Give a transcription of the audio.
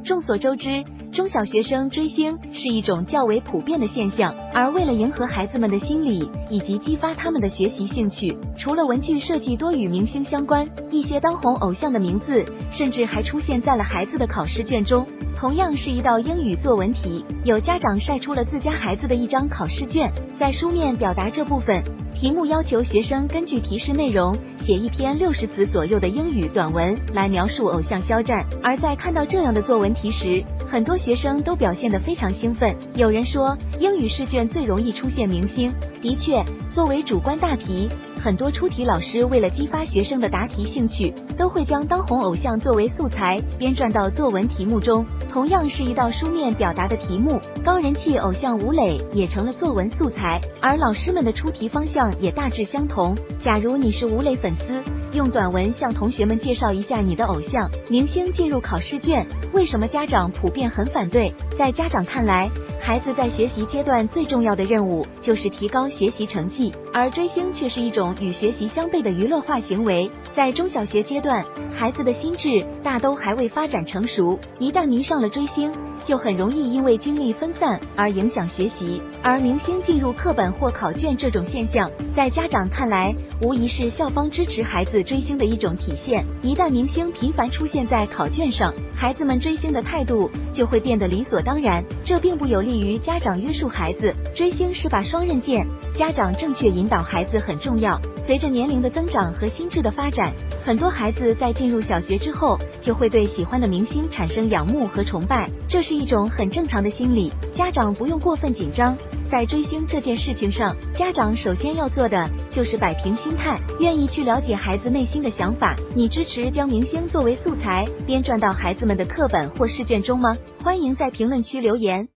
众所周知，中小学生追星是一种较为普遍的现象，而为了迎合孩子们的心理以及激发他们的学习兴趣，除了文具设计多与明星相关，一些当红偶像的名字甚至还出现在了孩子的考试卷中。同样是一道英语作文题，有家长晒出了自家孩子的一张考试卷，在书面表达这部分，题目要求学生根据提示内容写一篇60词左右的英语短文来描述偶像肖战。而在看到这样的作文题时，很多学生都表现得非常兴奋。有人说，英语试卷最容易出现明星。的确，作为主观大题，很多出题老师为了激发学生的答题兴趣，都会将当红偶像作为素材编撰到作文题目中。同样是一道书面表达的题目，高人气偶像吴磊也成了作文素材，而老师们的出题方向也大致相同。假如你是吴磊粉丝，用短文向同学们介绍一下你的偶像明星进入考试卷，为什么家长普遍很反对？在家长看来，孩子在学习阶段最重要的任务就是提高学习成绩，而追星却是一种与学习相悖的娱乐化行为。在中小学阶段，孩子的心智大都还未发展成熟，一旦迷上了追星，就很容易因为精力分散而影响学习。而明星进入课本或考卷这种现象，在家长看来，无疑是校方支持孩子追星的一种体现。一旦明星频繁出现在考卷上，孩子们追星的态度就会变得理所当然，这并不有利于家长约束孩子。追星是把双刃剑，家长正确引导孩子很重要。随着年龄的增长和心智的发展，很多孩子在进入小学之后，就会对喜欢的明星产生仰慕和崇拜，这是一种很正常的心理，家长不用过分紧张。在追星这件事情上，家长首先要做的就是摆平心态，愿意去了解孩子内心的想法。你支持将明星作为素材编撰到孩子们的课本或试卷中吗？欢迎在评论区留言。